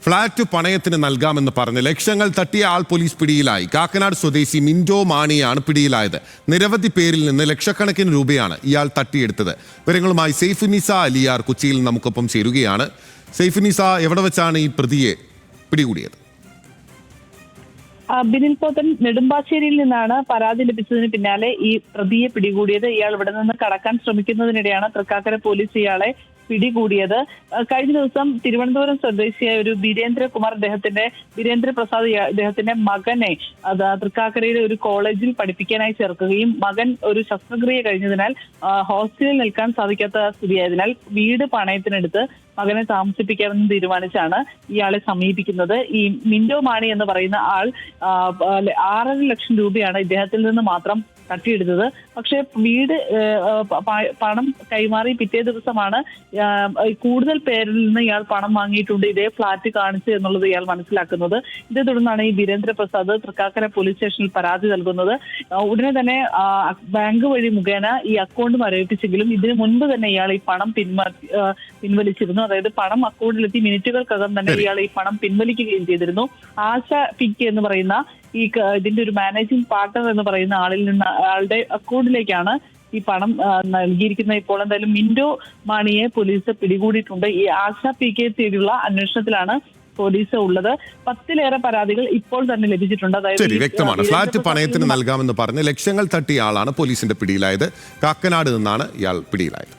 Flat പണയത്തിന് നൽകാമെന്ന് പറഞ്ഞ് ലക്ഷങ്ങൾ തട്ടിയ ആൾ പോലീസ് പിടിയിലായി. കാക്കനാട് സ്വദേശി മിന്റോ മാണിയാണ് പിടിയിലായത്. നിരവധി പേരിൽ നിന്ന് ലക്ഷക്കണക്കിന് രൂപയാണ് ഇയാൾ തട്ടിയെടുത്തത്. വിവരങ്ങളുമായി സൈഫുനിസ അലിയാർ കൊച്ചിയിൽ നമുക്കൊപ്പം ചേരുകയാണ്. സൈഫുനിസ, എവിടെ വെച്ചാണ് ഈ പ്രതിയെ പിടികൂടിയത്? ബിനിൽ പോത്തൻ നെടുമ്പാശ്ശേരിയിൽ നിന്നാണ് പരാതി ലഭിച്ചതിന് പിന്നാലെ ഈ പ്രതിയെ പിടികൂടിയത്. ഇയാൾ ഇവിടെ നിന്ന് കടക്കാൻ ശ്രമിക്കുന്നതിനിടെയാണ് തൃക്കാക്കര പോലീസ് ഇയാളെ പിടികൂടിയത്. കഴിഞ്ഞ ദിവസം തിരുവനന്തപുരം സ്വദേശിയായ ഒരു വീരേന്ദ്ര പ്രസാദ് ഇദ്ദേഹത്തിന്റെ മകനെ തൃക്കാക്കരയിലെ ഒരു കോളേജിൽ പഠിപ്പിക്കാനായി ചേർക്കുകയും മകൻ ഒരു ശസ്ത്രക്രിയ കഴിഞ്ഞതിനാൽ ഹോസ്റ്റലിൽ നിൽക്കാൻ സാധിക്കാത്ത സ്ഥിതിയായതിനാൽ വീട് പണയത്തിനെടുത്ത് മകനെ താമസിപ്പിക്കാമെന്ന് തീരുമാനിച്ചാണ് ഇയാളെ സമീപിക്കുന്നത്. ഈ മിന്റോ മാണി എന്ന് പറയുന്ന ആൾ 6.5 ലക്ഷം രൂപയാണ് ഇദ്ദേഹത്തിൽ നിന്ന് മാത്രം തട്ടിയെടുത്തത്. പക്ഷെ വീട് പണം കൈമാറി പിറ്റേ ദിവസമാണ് കൂടുതൽ പേരിൽ നിന്ന് ഇയാൾ പണം വാങ്ങിയിട്ടുണ്ട്, ഇതേ ഫ്ളാറ്റ് കാണിച്ചു എന്നുള്ളത് ഇയാൾ മനസ്സിലാക്കുന്നത്. ഇതേ തുടർന്നാണ് ഈ വീരേന്ദ്ര പ്രസാദ് തൃക്കാക്കര പോലീസ് സ്റ്റേഷനിൽ പരാതി നൽകുന്നത്. ഉടനെ തന്നെ ബാങ്ക് വഴി മുഖേന ഈ അക്കൗണ്ട് മരവിപ്പിച്ചെങ്കിലും ഇതിനു മുൻപ് തന്നെ ഇയാൾ ഈ പണം പിൻവലിച്ചിരുന്നു. അതായത് പണം അക്കൗണ്ടിലെത്തി മിനിറ്റുകൾക്കകം തന്നെ ഇയാൾ ഈ പണം പിൻവലിക്കുകയും ചെയ്തിരുന്നു. ആശ പിക്ക് എന്ന് പറയുന്ന ഇതിന്റെ ഒരു മാനേജിംഗ് പാർട്ണർ എന്ന് പറയുന്ന ആളുടെ അക്കൗണ്ടിലേക്കാണ് ഈ പണം നൽകിയിരിക്കുന്നത്. ഇപ്പോൾ എന്തായാലും മിന്റോ മാണിയെ പോലീസ് പിടികൂടിയിട്ടുണ്ട്. ഈ ആശ പി കെ തേടിയുള്ള അന്വേഷണത്തിലാണ് പോലീസ് ഉള്ളത്. 10-ലേറെ പരാതികൾ ഇപ്പോൾ തന്നെ ലഭിച്ചിട്ടുണ്ട്. അതായത് വ്യക്തമാണ്, ഫ്ളാറ്റ് പണയത്തിന് നൽകാമെന്ന് പറഞ്ഞ് ലക്ഷങ്ങൾ തട്ടിയ ആളാണ് പോലീസിന്റെ പിടിയിലായത്. കാക്കനാട് നിന്നാണ് ഇയാൾ പിടിയിലായത്.